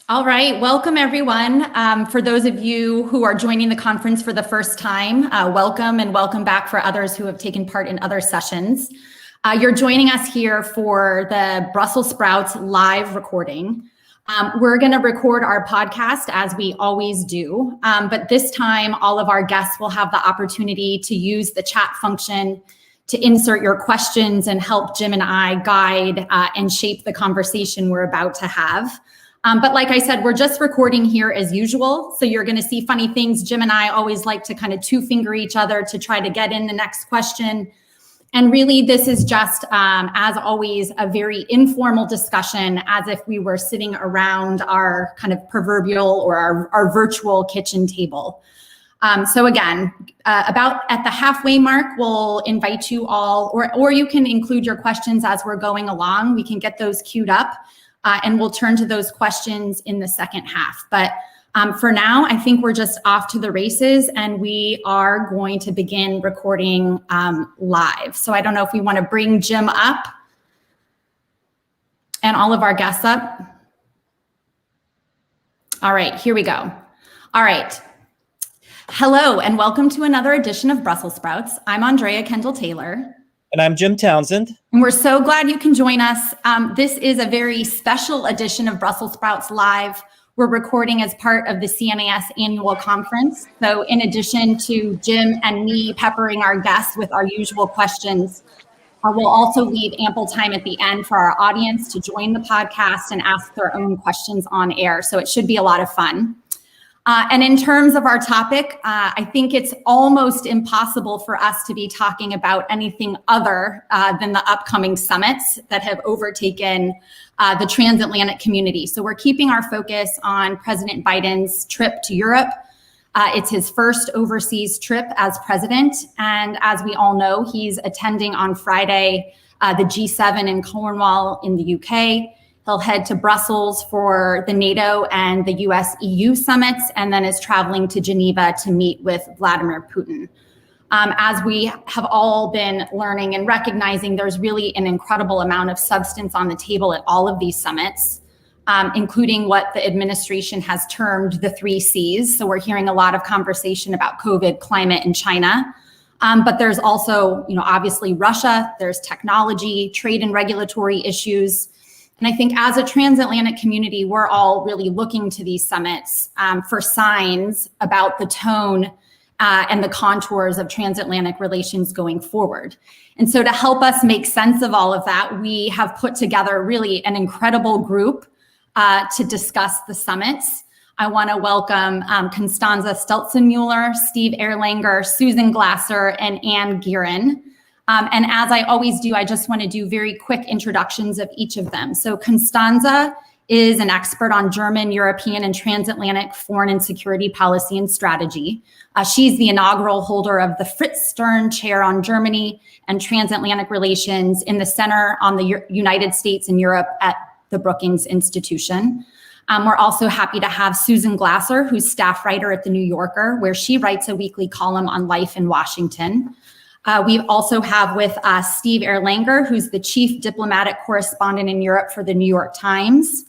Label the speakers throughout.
Speaker 1: All right, welcome everyone. For those of you who are joining the conference for the first time, welcome and welcome back for others who have taken part in other sessions. You're joining us here for the Brussels Sprouts live recording. We're gonna record our podcast as we always do, but this time all of our guests will have the opportunity to use the chat function to insert your questions and help Jim and I guide and shape the conversation we're about to have. But like I said, we're just recording here as usual. So you're going to see funny things. Jim and I always like to kind of two-finger each other to try to get in the next question. And really, this is just, as always, a very informal discussion, as if we were sitting around our kind of proverbial or our virtual kitchen table. So again, about at the halfway mark, we'll invite you all, or you can include your questions as we're going along. We can get those queued up. And we'll turn to those questions in the second half. But for now, I think we're just off to the races and we are going to begin recording live. So I don't know if we want to bring Jim up and all of our guests up. All right, here we go. All right. Hello and welcome to another edition of Brussels Sprouts. I'm Andrea Kendall-Taylor.
Speaker 2: And I'm Jim Townsend.
Speaker 1: And we're so glad you can join us. This is a very special edition of Brussels Sprouts Live. We're recording as part of the CNAS annual conference. So in addition to Jim and me peppering our guests with our usual questions, we'll also leave ample time at the end for our audience to join the podcast and ask their own questions on air. So it should be a lot of fun. And in terms of our topic, I think it's almost impossible for us to be talking about anything other than the upcoming summits that have overtaken the transatlantic community. So we're keeping our focus on President Biden's trip to Europe. It's his first overseas trip as president. And as we all know, he's attending on Friday the G7 in Cornwall in the UK. He'll head to Brussels for the NATO and the US-EU summits, and then is traveling to Geneva to meet with Vladimir Putin. As we have all been learning and recognizing, there's really an incredible amount of substance on the table at all of these summits, including what the administration has termed the 3 Cs. So we're hearing a lot of conversation about COVID, climate, and China. But there's also, obviously Russia, there's technology, trade and regulatory issues. And I think as a transatlantic community, we're all really looking to these summits for signs about the tone and the contours of transatlantic relations going forward. And so to help us make sense of all of that, we have put together really an incredible group to discuss the summits. I want to welcome Constanze Stelzenmüller, Steve Erlanger, Susan Glasser, and Anne Gearan. And as I always do, I just want to do very quick introductions of each of them. So Constanze is an expert on German, European, and transatlantic foreign and security policy and strategy. She's the inaugural holder of the Fritz Stern Chair on Germany and Transatlantic Relations in the Center on the United States and Europe at the Brookings Institution. We're also happy to have Susan Glasser, who's staff writer at The New Yorker, where she writes a weekly column on life in Washington. We also have with us Steve Erlanger, who's the chief diplomatic correspondent in Europe for the New York Times.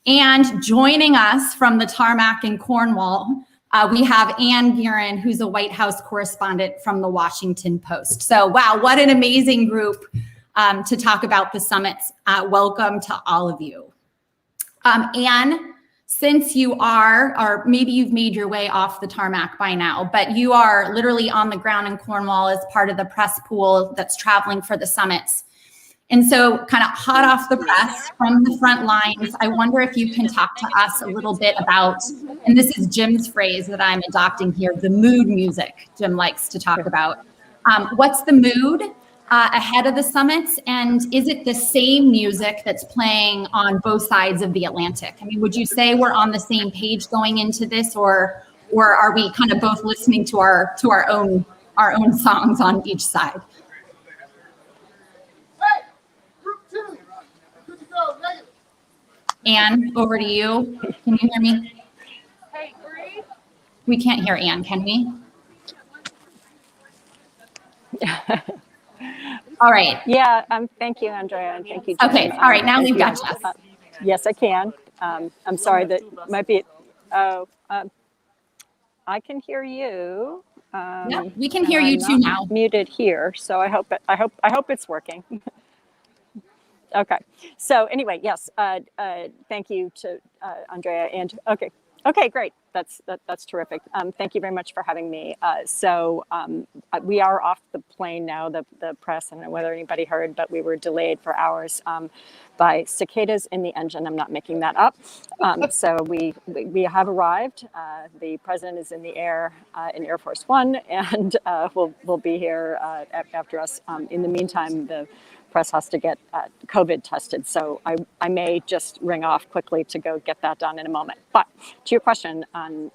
Speaker 1: And joining us from the tarmac in Cornwall, we have Anne Gearan, who's a White House correspondent from the Washington Post. So wow, what an amazing group to talk about the summits. Welcome to all of you. Anne, since you are, or maybe you've made your way off the tarmac by now, but you are literally on the ground in Cornwall as part of the press pool that's traveling for the summits. And so kind of hot off the press from the front lines, I wonder if you can talk to us a little bit about, and this is Jim's phrase that I'm adopting here, the mood music Jim likes to talk about. What's the mood ahead of the summits? And is it the same music that's playing on both sides of the Atlantic? I mean, would you say we're on the same page going into this, or are we kind of both listening to our own songs on each side? Anne, over to you. Can you hear me?
Speaker 2: Hey, Bree.
Speaker 1: We can't hear Anne, can we? All right.
Speaker 2: Yeah, thank you, Andrea, and thank you, Jim.
Speaker 1: Okay, all right, now we've got you.
Speaker 2: Yes, I can. I'm sorry that might be, I can hear you.
Speaker 1: Yeah, we can hear you too now.
Speaker 2: Muted here, so I hope it's working. Okay. So anyway, yes. Thank you to Andrea and okay, great. That's terrific. Thank you very much for having me. We are off the plane now. The press, I don't know whether anybody heard, but we were delayed for hours by cicadas in the engine. I'm not making that up. So we have arrived. The president is in the air in Air Force One, and we'll be here after us. In the meantime, the press has to get COVID tested. So I may just ring off quickly to go get that done in a moment. But to your question on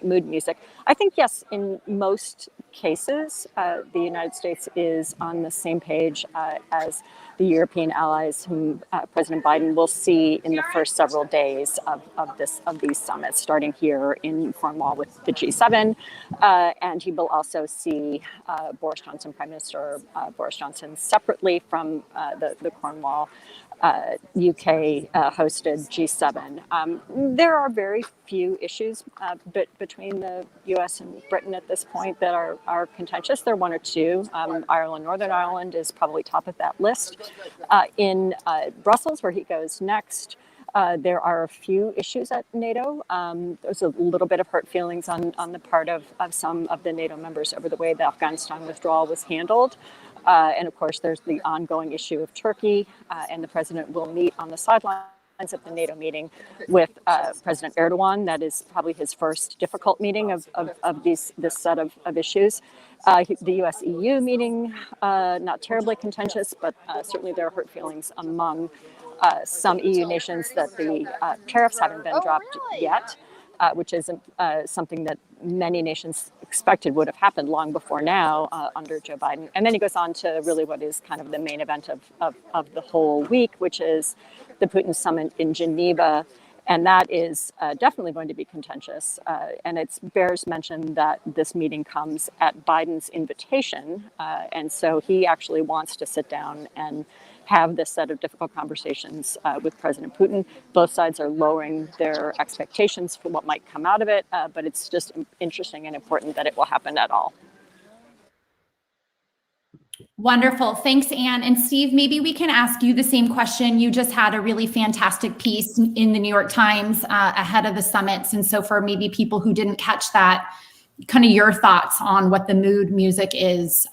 Speaker 2: mood music, I think, yes, in most cases, the United States is on the same page as the European allies whom President Biden will see in the first several days of these summits, starting here in Cornwall with the G7. And he will also see Boris Johnson, Prime Minister Boris Johnson, separately from the Cornwall UK hosted G7. There are very few issues between the US and Britain at this point that are contentious. There are one or two. Ireland, Northern Ireland is probably top of that list. In Brussels, where he goes next, there are a few issues at NATO. There's a little bit of hurt feelings on the part of some of the NATO members over the way the Afghanistan withdrawal was handled. And of course, there's the ongoing issue of Turkey, and the president will meet on the sidelines of the NATO meeting with President Erdogan. That is probably his first difficult meeting of this set of issues. The US-EU meeting, not terribly contentious, but certainly there are hurt feelings among some EU nations that the tariffs haven't been dropped yet, which is something that many nations expected would have happened long before now under Joe Biden. And then he goes on to really what is kind of the main event of the whole week, which is the Putin summit in Geneva. And that is definitely going to be contentious. And it bears mention that this meeting comes at Biden's invitation. And so he actually wants to sit down and have this set of difficult conversations with President Putin. Both sides are lowering their expectations for what might come out of it, but it's just interesting and important that it will happen at all.
Speaker 1: Wonderful. Thanks, Anne. And Steve, maybe we can ask you the same question. You just had a really fantastic piece in the New York Times ahead of the summits. And so for maybe people who didn't catch that, kind of your thoughts on what the mood music is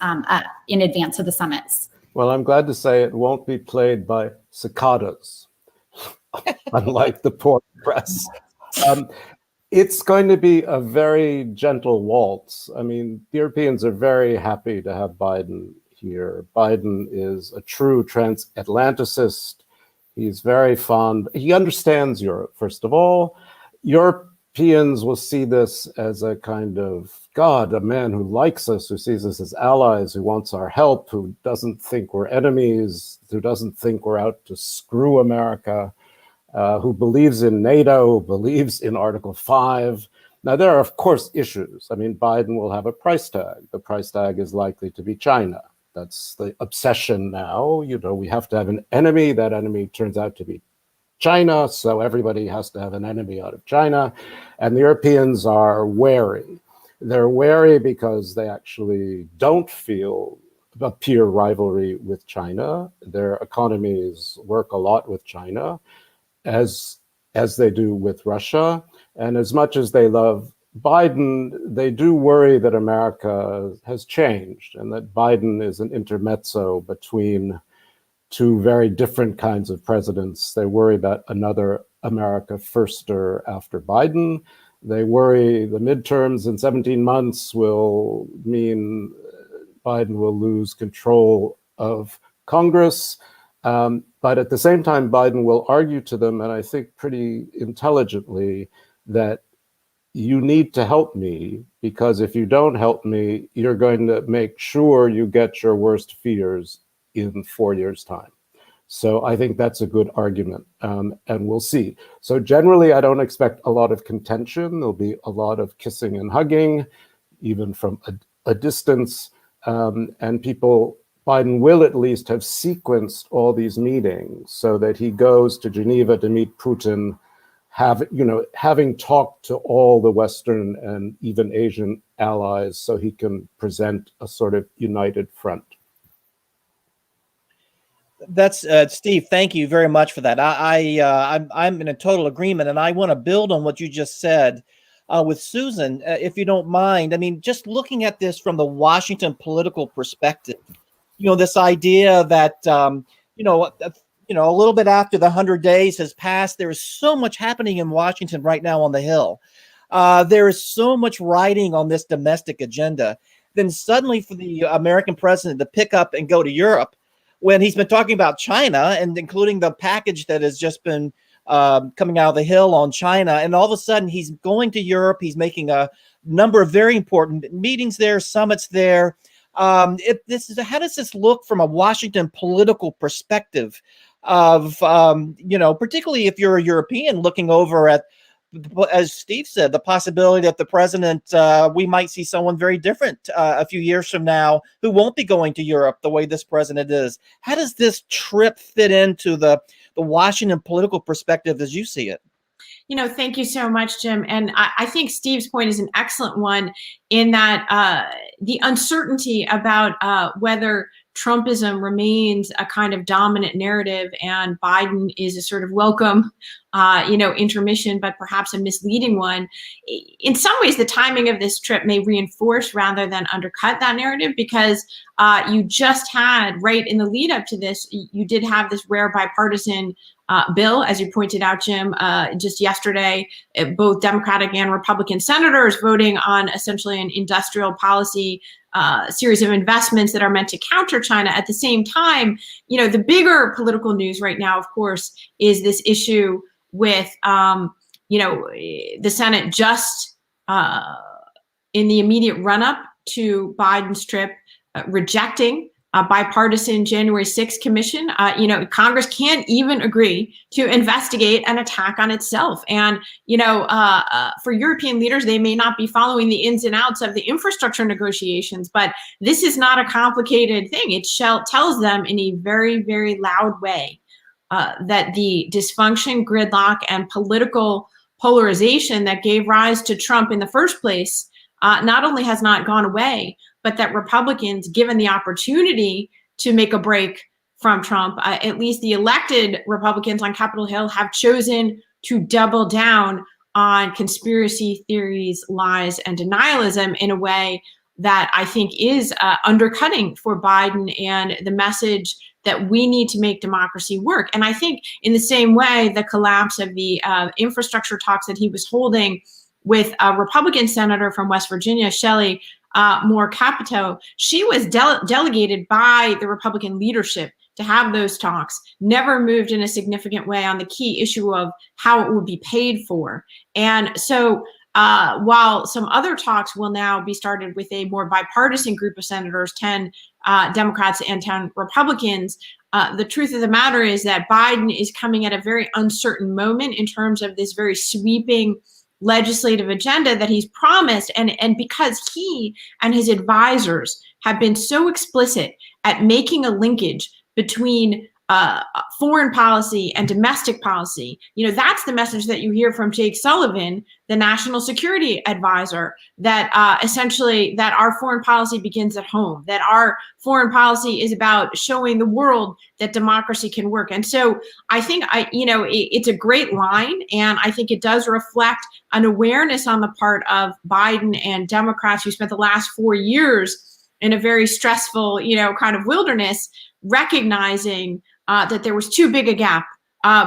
Speaker 1: in advance of the summits.
Speaker 3: Well, I'm glad to say it won't be played by cicadas, unlike the poor press. It's going to be a very gentle waltz. I mean, the Europeans are very happy to have Biden here. Biden is a true transatlanticist. He's very fond. He understands Europe, first of all. Europeans will see this as a kind of God, a man who likes us, who sees us as allies, who wants our help, who doesn't think we're enemies, who doesn't think we're out to screw America, who believes in NATO, believes in Article 5. Now, there are, of course, issues. I mean, Biden will have a price tag. The price tag is likely to be China. That's the obsession now. You know, we have to have an enemy. That enemy turns out to be China, so everybody has to have an enemy out of China. And the Europeans are wary. They're wary because they actually don't feel a peer rivalry with China. Their economies work a lot with China, as they do with Russia. And as much as they love Biden, they do worry that America has changed and that Biden is an intermezzo between two very different kinds of presidents. They worry about another America firster after Biden. They worry the midterms in 17 months will mean Biden will lose control of Congress. But at the same time, Biden will argue to them, and I think pretty intelligently, that you need to help me, because if you don't help me, you're going to make sure you get your worst fears in 4 years' time. So I think that's a good argument, and we'll see. So generally, I don't expect a lot of contention. There'll be a lot of kissing and hugging, even from a distance, and Biden will at least have sequenced all these meetings so that he goes to Geneva to meet Putin, having talked to all the Western and even Asian allies, so he can present a sort of united front.
Speaker 4: That's Steve. Thank you very much for that. I'm in a total agreement, and I want to build on what you just said with Susan, if you don't mind. I mean, just looking at this from the Washington political perspective, this idea that a little bit after the 100 days has passed, there is so much happening in Washington right now on the Hill. There is so much riding on this domestic agenda. Then suddenly, for the American president to pick up and go to Europe, when he's been talking about China and including the package that has just been coming out of the Hill on China, and all of a sudden he's going to Europe, he's making a number of very important meetings there, summits there. How does this look from a Washington political perspective of, particularly if you're a European looking over at, as Steve said, the possibility that the president, we might see someone very different a few years from now who won't be going to Europe the way this president is. How does this trip fit into the Washington political perspective as you see it?
Speaker 5: Thank you so much, Jim. And I think Steve's point is an excellent one in that the uncertainty about whether Trumpism remains a kind of dominant narrative and Biden is a sort of welcome, intermission, but perhaps a misleading one. In some ways, the timing of this trip may reinforce rather than undercut that narrative, because you just had, right in the lead up to this, you did have this rare bipartisan bill, as you pointed out, Jim, just yesterday, both Democratic and Republican senators voting on essentially an industrial policy series of investments that are meant to counter China. At the same time, the bigger political news right now, of course, is this issue with, the Senate just in the immediate run-up to Biden's trip, rejecting a bipartisan January 6th commission. Congress can't even agree to investigate an attack on itself. And, for European leaders, they may not be following the ins and outs of the infrastructure negotiations, but this is not a complicated thing. It tells them in a very, very loud way that the dysfunction, gridlock, and political polarization that gave rise to Trump in the first place not only has not gone away, but that Republicans, given the opportunity to make a break from Trump, at least the elected Republicans on Capitol Hill, have chosen to double down on conspiracy theories, lies, and denialism in a way that I think is undercutting for Biden and the message that we need to make democracy work. And I think in the same way, the collapse of the infrastructure talks that he was holding with a Republican senator from West Virginia, Shelley Moore Capito, she was delegated by the Republican leadership to have those talks, never moved in a significant way on the key issue of how it would be paid for. And so while some other talks will now be started with a more bipartisan group of senators, 10 Democrats and 10 Republicans, the truth of the matter is that Biden is coming at a very uncertain moment in terms of this very sweeping legislative agenda that he's promised. And because he and his advisors have been so explicit at making a linkage between foreign policy and domestic policy, that's the message that you hear from Jake Sullivan, the national security advisor, that essentially that our foreign policy begins at home, that our foreign policy is about showing the world that democracy can work. And so I think it's a great line, and I think it does reflect an awareness on the part of Biden and Democrats who spent the last 4 years in a very stressful, kind of wilderness, recognizing that there was too big a gap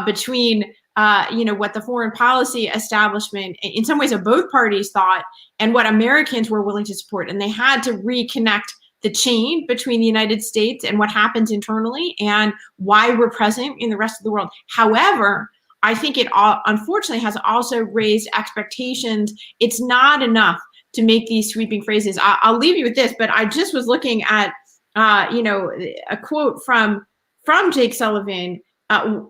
Speaker 5: between what the foreign policy establishment, in some ways of both parties, thought and what Americans were willing to support. And they had to reconnect the chain between the United States and what happens internally and why we're present in the rest of the world. However, I think it unfortunately has also raised expectations. It's not enough to make these sweeping phrases. I'll leave you with this, but I just was looking at a quote from Jake Sullivan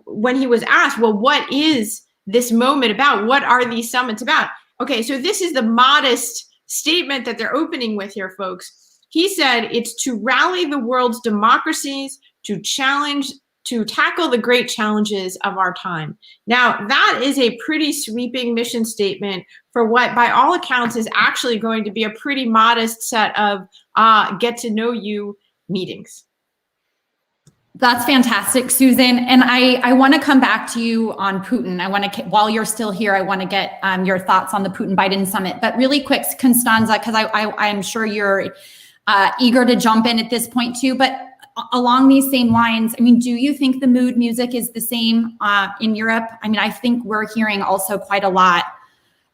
Speaker 5: when he was asked, well, what is this moment about? What are these summits about? Okay, so this is the modest statement that they're opening with here, folks. He said it's to rally the world's democracies to tackle the great challenges of our time. Now, that is a pretty sweeping mission statement for what, by all accounts, is actually going to be a pretty modest set of get to know you meetings.
Speaker 1: That's fantastic, Susan. And I want to come back to you on Putin. I want to, while you're still here, I want to get your thoughts on the Putin-Biden summit. But really quick, Constanze, because I'm sure you're eager to jump in at this point too. But along these same lines, I mean, do you think the mood music is the same in Europe? I mean, I think we're hearing also quite a lot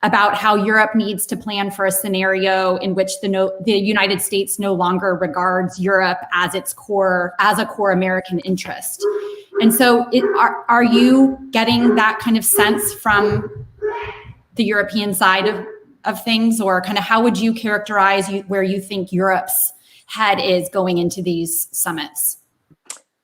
Speaker 1: about how Europe needs to plan for a scenario in which the United States no longer regards Europe as a core American interest. And so are you getting that kind of sense from the European side of things, or kind of how would you characterize where you think Europe's head is going into these summits?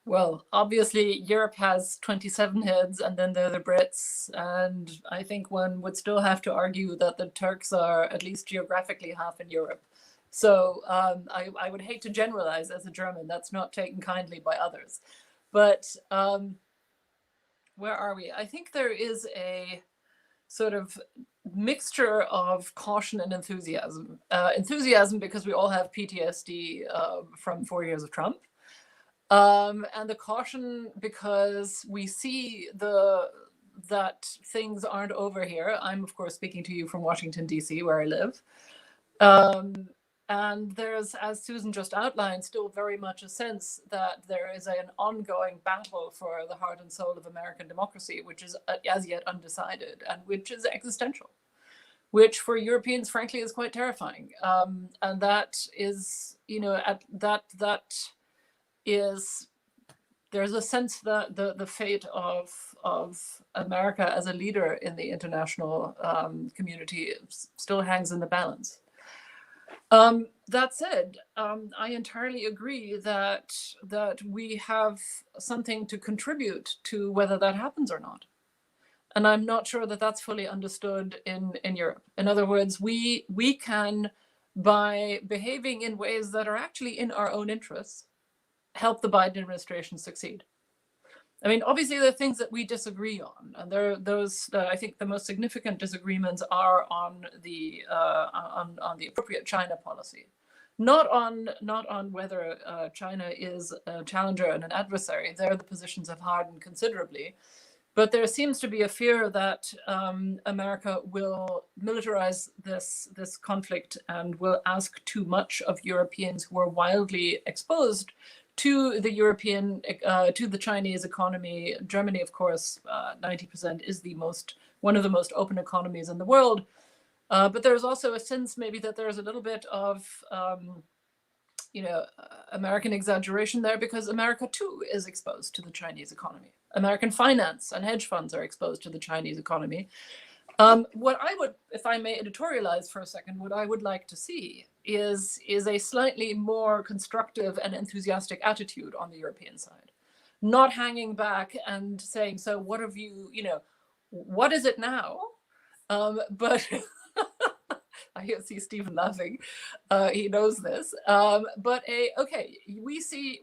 Speaker 6: Well, obviously, Europe has 27 heads, and then there are the Brits. And I think one would still have to argue that the Turks are at least geographically half in Europe. So I would hate to generalize as a German. That's not taken kindly by others. But where are we? I think there is a sort of mixture of caution and enthusiasm. Enthusiasm because we all have PTSD from 4 years of Trump. And the caution because we see that things aren't over here. I'm, of course, speaking to you from Washington, D.C., where I live. And there's, as Susan just outlined, still very much a sense that there is an ongoing battle for the heart and soul of American democracy, which is as yet undecided and which is existential, which for Europeans, frankly, is quite terrifying. And that is, there's a sense that the fate of America as a leader in the international community still hangs in the balance. That said, I entirely agree that we have something to contribute to whether that happens or not. And I'm not sure that that's fully understood in Europe. In other words, we can, by behaving in ways that are actually in our own interests, help the Biden administration succeed. I mean, obviously there are things that we disagree on, and there are those. I think the most significant disagreements are on the appropriate China policy, not on whether China is a challenger and an adversary. There the positions have hardened considerably, but there seems to be a fear that America will militarize this conflict and will ask too much of Europeans who are wildly exposed to the Chinese economy. Germany, of course, 90% is one of the most open economies in the world. But there's also a sense maybe that there's a little bit of, American exaggeration there, because America too is exposed to the Chinese economy. American finance and hedge funds are exposed to the Chinese economy. What I would, if I may editorialize for a second, what I would like to see is a slightly more constructive and enthusiastic attitude on the European side, not hanging back and saying, so what have you, what is it now? But I see Steven laughing. He knows this. But okay, we see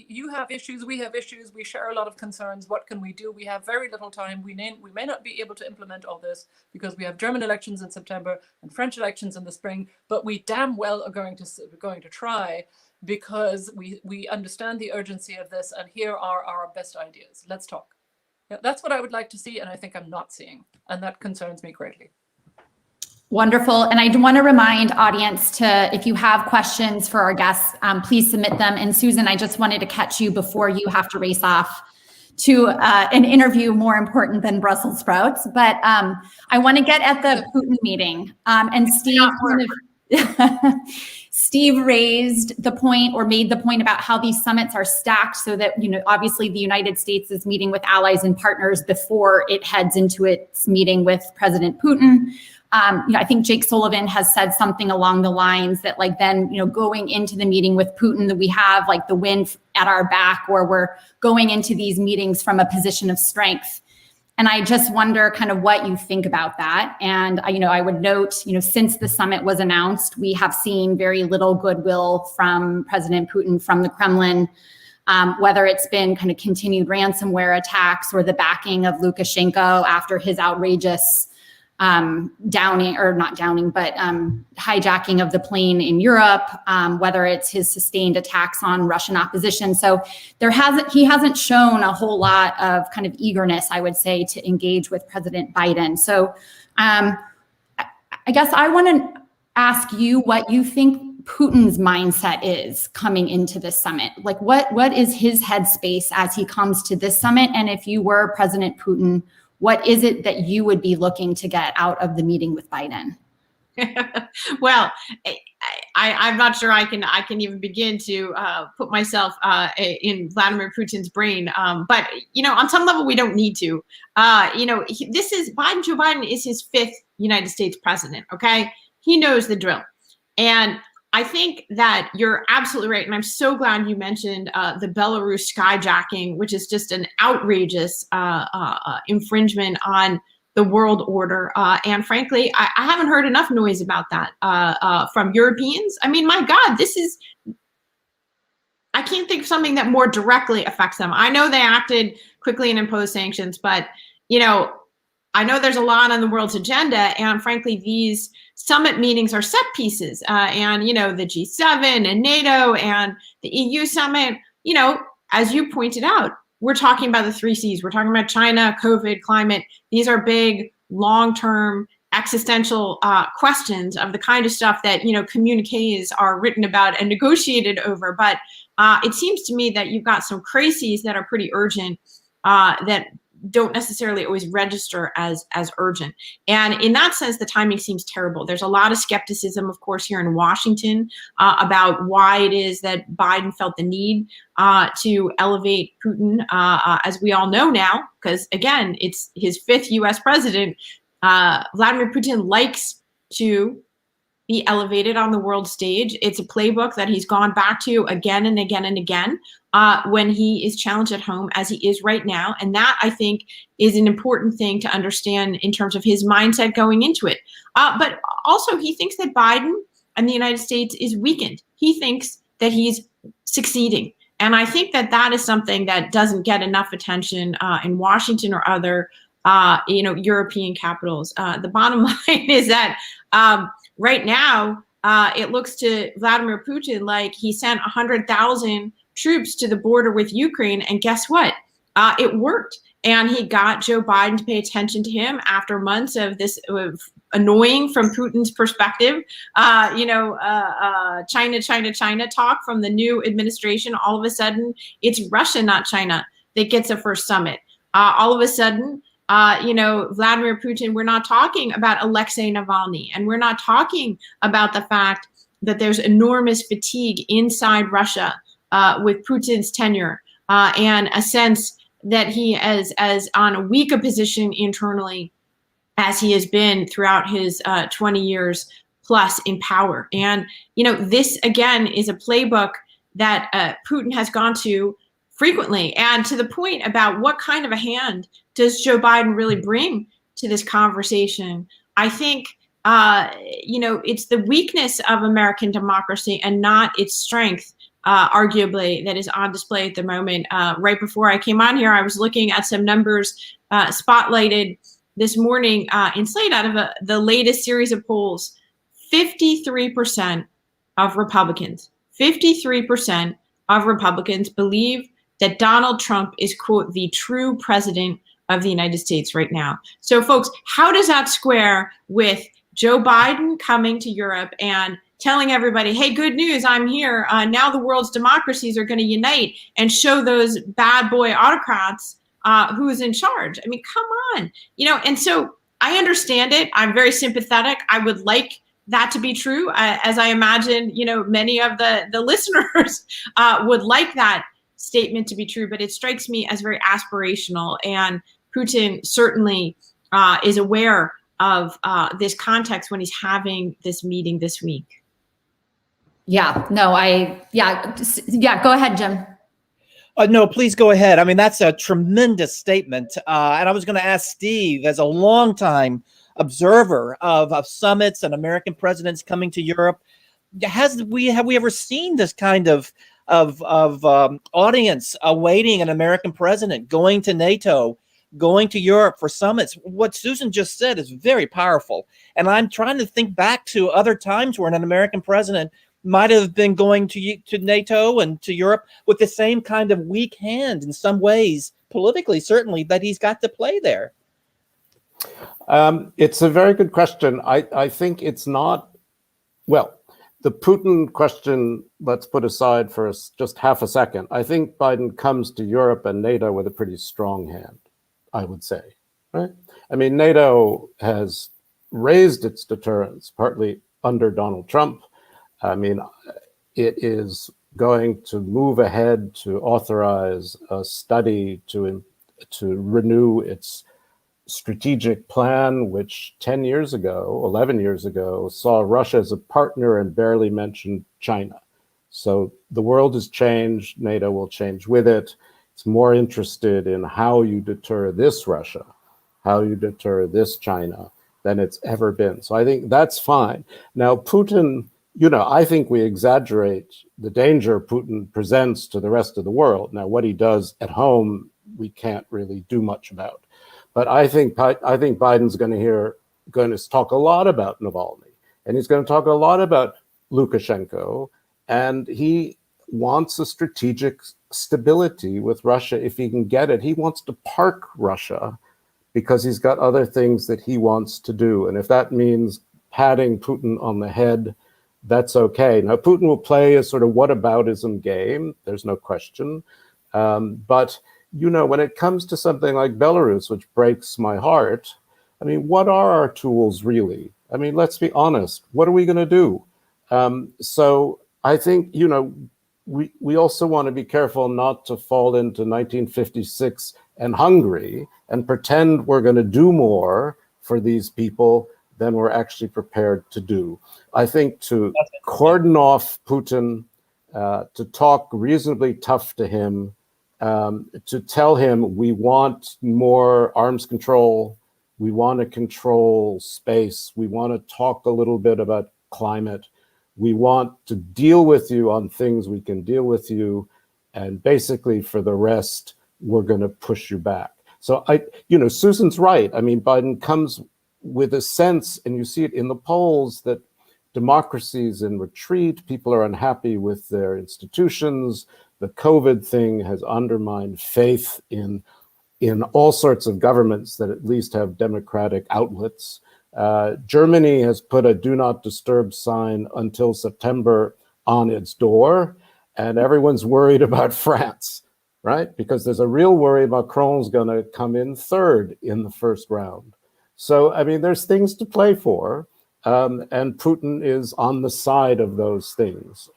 Speaker 6: you have issues, we have issues, we share a lot of concerns. What can we do? We have very little time. We may not be able to implement all this because we have German elections in September and French elections in the spring, but we damn well are going to try, because we understand the urgency of this, and here are our best ideas. Let's talk. Yeah, that's what I would like to see, and I think I'm not seeing, and that concerns me greatly.
Speaker 1: Wonderful. And I want to remind audience if you have questions for our guests, please submit them. And Susan, I just wanted to catch you before you have to race off an interview more important than Brussels sprouts. But I want to get at the Putin meeting. And Steve Steve raised the point, or made the point, about how these summits are stacked so that, obviously the United States is meeting with allies and partners before it heads into its meeting with President Putin. I think Jake Sullivan has said something along the lines that, then, going into the meeting with Putin, that we have the wind at our back, or we're going into these meetings from a position of strength. And I just wonder kind of what you think about that. And, I would note, since the summit was announced, we have seen very little goodwill from President Putin, from the Kremlin, whether it's been kind of continued ransomware attacks or the backing of Lukashenko after his outrageous hijacking of the plane in Europe, whether it's his sustained attacks on Russian opposition. So he hasn't shown a whole lot of kind of eagerness, I would say, to engage with President Biden. So I guess I want to ask you what you think Putin's mindset is coming into this summit. What is his headspace as he comes to this summit? And if you were President Putin, what is it that you would be looking to get out of the meeting with Biden?
Speaker 5: Well, I'm not sure I can even begin to put myself in Vladimir Putin's brain. But on some level, we don't need to. Joe Biden is his 5th United States president. Okay, he knows the drill, and I think that you're absolutely right. And I'm so glad you mentioned the Belarus skyjacking, which is just an outrageous infringement on the world order. And frankly, I haven't heard enough noise about that from Europeans. I mean, my God, I can't think of something that more directly affects them. I know they acted quickly and imposed sanctions, but, I know there's a lot on the world's agenda, and frankly, these summit meetings are set pieces. And the G7 and NATO and the EU summit, as you pointed out, we're talking about the 3 C's. We're talking about China, COVID, climate. These are big, long-term, existential questions of the kind of stuff that, communiques are written about and negotiated over. But it seems to me that you've got some crises that are pretty urgent that don't necessarily always register as urgent. And in that sense, the timing seems terrible. There's a lot of skepticism, of course, here in Washington about why it is that Biden felt the need to elevate Putin, as we all know now, because again, it's his 5th US president. Vladimir Putin likes to be elevated on the world stage. It's a playbook that he's gone back to again and again and again when he is challenged at home, as he is right now. And that, I think, is an important thing to understand in terms of his mindset going into it. But also, he thinks that Biden and the United States is weakened. He thinks that he's succeeding. And I think that that is something that doesn't get enough attention in Washington or other European capitals. The bottom line is that right now, it looks to Vladimir Putin like he sent 100,000 troops to the border with Ukraine, and guess what? It worked. And he got Joe Biden to pay attention to him after months of this annoying, from Putin's perspective, China talk from the new administration. All of a sudden, it's Russia, not China, that gets a first summit. All of a sudden, Vladimir Putin, we're not talking about Alexei Navalny, and we're not talking about the fact that there's enormous fatigue inside Russia with Putin's tenure and a sense that he is as on a weak a position internally as he has been throughout his 20 years plus in power. And, this again is a playbook that Putin has gone to frequently, and to the point about what kind of a hand does Joe Biden really bring to this conversation. I think, it's the weakness of American democracy and not its strength, arguably, that is on display at the moment. Right before I came on here, I was looking at some numbers spotlighted this morning in Slate out of the latest series of polls. 53% of Republicans believe that Donald Trump is, quote, the true president of the United States right now. So, folks, how does that square with Joe Biden coming to Europe and telling everybody, hey, good news, I'm here. Now the world's democracies are going to unite and show those bad boy autocrats who's in charge. I mean, come on, and so I understand it. I'm very sympathetic. I would like that to be true, as I imagine, many of the listeners would like that statement to be true, but it strikes me as very aspirational. And Putin certainly is aware of this context when he's having this meeting this week.
Speaker 1: Yeah, no, go ahead, Jim.
Speaker 4: No, please go ahead. I mean, that's a tremendous statement. And I was going to ask Steve, as a longtime observer of summits and American presidents coming to Europe, have we ever seen this kind of audience awaiting an American president going to NATO, going to Europe for summits? What Susan just said is very powerful. And I'm trying to think back to other times where an American president might have been going to NATO and to Europe with the same kind of weak hand in some ways, politically, certainly, that he's got to play there.
Speaker 3: It's a very good question. I think it's not, well, the Putin question, let's put aside for just half a second. I think Biden comes to Europe and NATO with a pretty strong hand, I would say, right? I mean, NATO has raised its deterrence, partly under Donald Trump. I mean, it is going to move ahead to authorize a study to renew its strategic plan, which 10 years ago, 11 years ago, saw Russia as a partner and barely mentioned China. So the world has changed. NATO will change with it. It's more interested in how you deter this Russia, how you deter this China than it's ever been. So I think that's fine. Now, Putin, I think we exaggerate the danger Putin presents to the rest of the world. Now, what he does at home, we can't really do much about. But I think Biden's going to talk a lot about Navalny, and he's going to talk a lot about Lukashenko, and he wants a strategic stability with Russia if he can get it. He wants to park Russia because he's got other things that he wants to do. And if that means patting Putin on the head, that's okay. Now, Putin will play a sort of whataboutism game. There's no question. But, when it comes to something like Belarus, which breaks my heart, I mean, what are our tools really? I mean, let's be honest. What are we going to do? So I think, we also want to be careful not to fall into 1956 and Hungary and pretend we're going to do more for these people than we're actually prepared to do. I think to cordon off Putin, to talk reasonably tough to him, to tell him we want more arms control, we want to control space, we want to talk a little bit about climate, we want to deal with you on things we can deal with you, and basically for the rest, we're going to push you back. So Susan's right. I mean, Biden comes with a sense, and you see it in the polls, that democracy is in retreat. People are unhappy with their institutions. The COVID thing has undermined faith in all sorts of governments that at least have democratic outlets. Germany has put a do not disturb sign until September on its door, and everyone's worried about France, right? Because there's a real worry Macron's going to come in third in the first round. So, I mean, there's things to play for, and Putin is on the side of those things.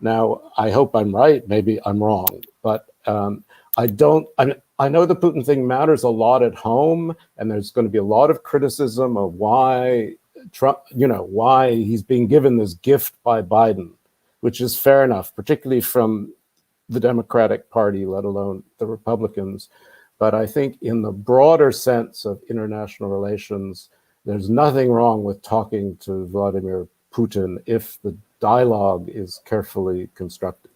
Speaker 3: Now, I hope I'm right. Maybe I'm wrong, but I know the Putin thing matters a lot at home, and there's going to be a lot of criticism of why Trump, why he's being given this gift by Biden, which is fair enough, particularly from the Democratic Party, let alone the Republicans. But I think in the broader sense of international relations, there's nothing wrong with talking to Vladimir Putin if the dialogue is carefully constructed.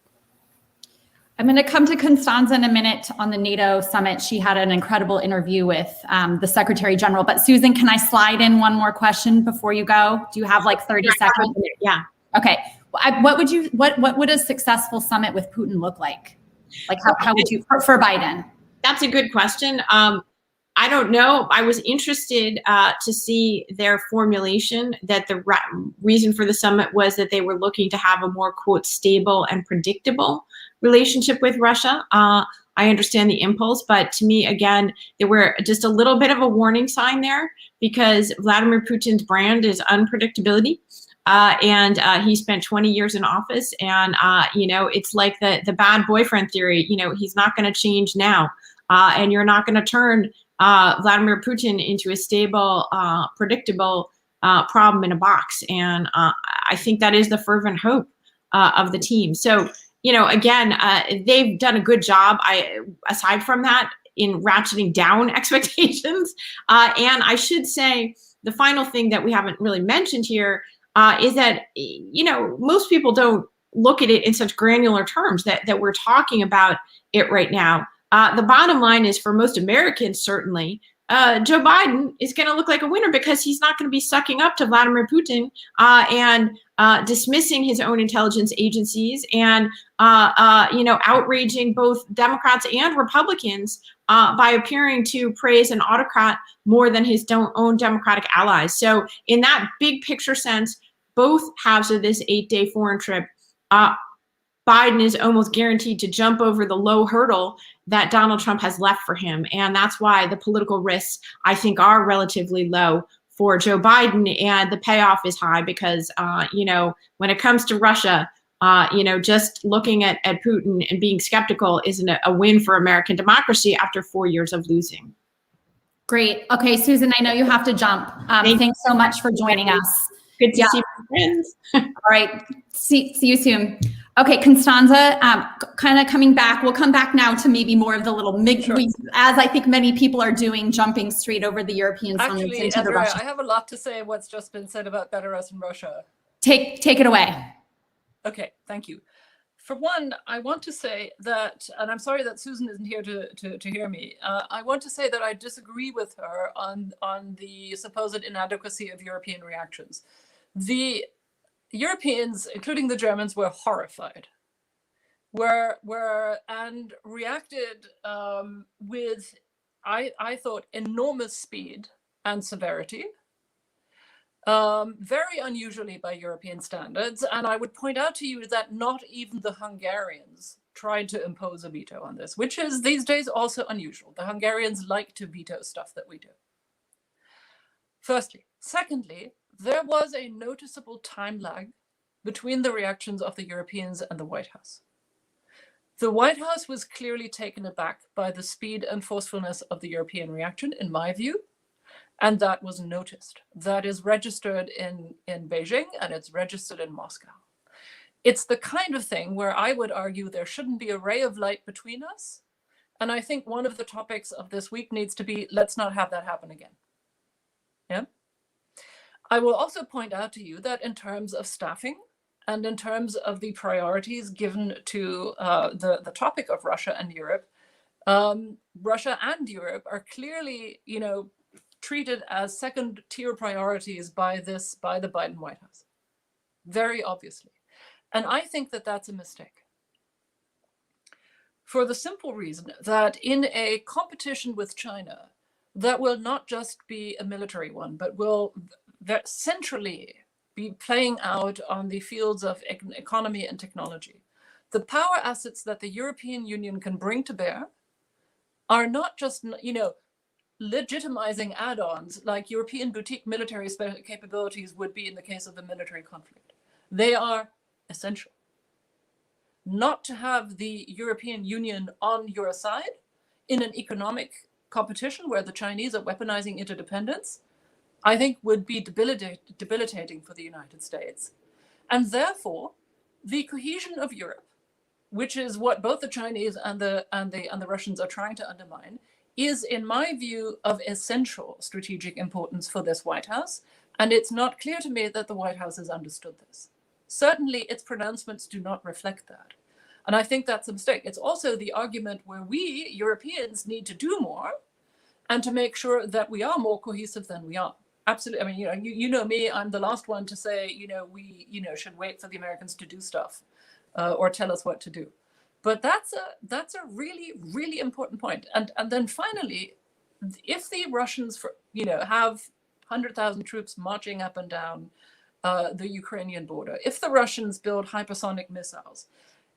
Speaker 1: I'm going to come to Constanze in a minute on the NATO summit. She had an incredible interview with the Secretary General. But Susan, can I slide in one more question before you go? Do you have like 30 seconds?
Speaker 5: Yeah.
Speaker 1: Okay. What would a successful summit with Putin look like? Like how would you, for Biden?
Speaker 5: That's a good question. I don't know. I was interested to see their formulation that the reason for the summit was that they were looking to have a more, quote, stable and predictable relationship with Russia. I understand the impulse, but to me, again, there were just a little bit of a warning sign there, because Vladimir Putin's brand is unpredictability. And he spent 20 years in office, and it's like the bad boyfriend theory. He's not going to change now, and you're not going to turn Vladimir Putin into a stable, predictable problem in a box. And I think that is the fervent hope of the team. So, again, they've done a good job. Aside from that, in ratcheting down expectations, and I should say the final thing that we haven't really mentioned here is that, most people don't look at it in such granular terms that we're talking about it right now. The bottom line is, for most Americans, certainly, Joe Biden is going to look like a winner, because he's not going to be sucking up to Vladimir Putin and dismissing his own intelligence agencies and, outraging both Democrats and Republicans by appearing to praise an autocrat more than his own Democratic allies. So in that big picture sense, both halves of this 8-day foreign trip, Biden is almost guaranteed to jump over the low hurdle that Donald Trump has left for him. And that's why the political risks, I think, are relatively low for Joe Biden, and the payoff is high, because, when it comes to Russia, just looking at Putin and being skeptical isn't a win for American democracy after 4 years of losing.
Speaker 1: Great. Okay, Susan, I know you have to jump. Thanks so much for joining us.
Speaker 5: Good to see my friends.
Speaker 1: All right. See you soon. Okay, Constanze, kind of coming back. We'll come back now to maybe more of the little as I think many people are doing, jumping straight over the European summits into
Speaker 6: Andrea,
Speaker 1: the Russia.
Speaker 6: I have a lot to say what's just been said about Belarus and Russia.
Speaker 1: Take it away.
Speaker 6: Okay, thank you. For one, I want to say that, and I'm sorry that Susan isn't here to hear me. I want to say that I disagree with her on the supposed inadequacy of European reactions. The Europeans, including the Germans, were horrified, and reacted with, I thought, enormous speed and severity, very unusually by European standards. And I would point out to you that not even the Hungarians tried to impose a veto on this, which is these days also unusual. The Hungarians like to veto stuff that we do. Firstly. Secondly, there was a noticeable time lag between the reactions of the Europeans and the White House. The White House was clearly taken aback by the speed and forcefulness of the European reaction, in my view, and that was noticed. That is registered in Beijing, and it's registered in Moscow. It's the kind of thing where I would argue there shouldn't be a ray of light between us, and I think one of the topics of this week needs to be, let's not have that happen again. Yeah. I will also point out to you that in terms of staffing and in terms of the priorities given to the topic of Russia and Europe, Russia and Europe are clearly, treated as second-tier priorities by the Biden White House, very obviously. And I think that that's a mistake, for the simple reason that in a competition with China, that will not just be a military one, but will centrally be playing out on the fields of economy and technology. The power assets that the European Union can bring to bear are not just, legitimizing add-ons like European boutique military capabilities would be in the case of a military conflict. They are essential. Not to have the European Union on your side in an economic competition where the Chinese are weaponizing interdependence, I think would be debilitating for the United States. And therefore, the cohesion of Europe, which is what both the Chinese and the Russians are trying to undermine, is, in my view, of essential strategic importance for this White House. And it's not clear to me that the White House has understood this. Certainly, its pronouncements do not reflect that. And I think that's a mistake. It's also the argument where we, Europeans, need to do more and to make sure that we are more cohesive than we are. Absolutely. I mean, you know me, I'm the last one to say, we, should wait for the Americans to do stuff or tell us what to do. But that's a really, really important point. And then finally, if the Russians, have 100,000 troops marching up and down the Ukrainian border, if the Russians build hypersonic missiles,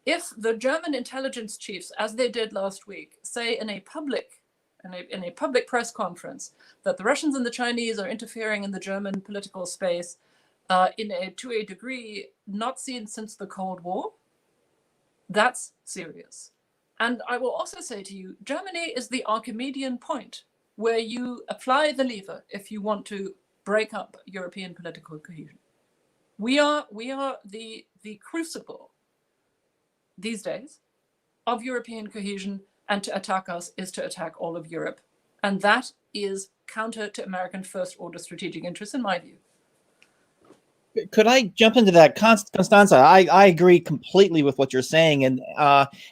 Speaker 6: if the German intelligence chiefs, as they did last week, say in a public press conference that the Russians and the Chinese are interfering in the German political space to a degree not seen since the Cold War, that's serious. And I will also say to you, Germany is the Archimedean point where you apply the lever if you want to break up European political cohesion. We are the crucible these days of European cohesion, and to attack us is to attack all of Europe. And that is counter to American first order strategic interests, in my view.
Speaker 4: Could I jump into that? Constanze, I agree completely with what you're saying.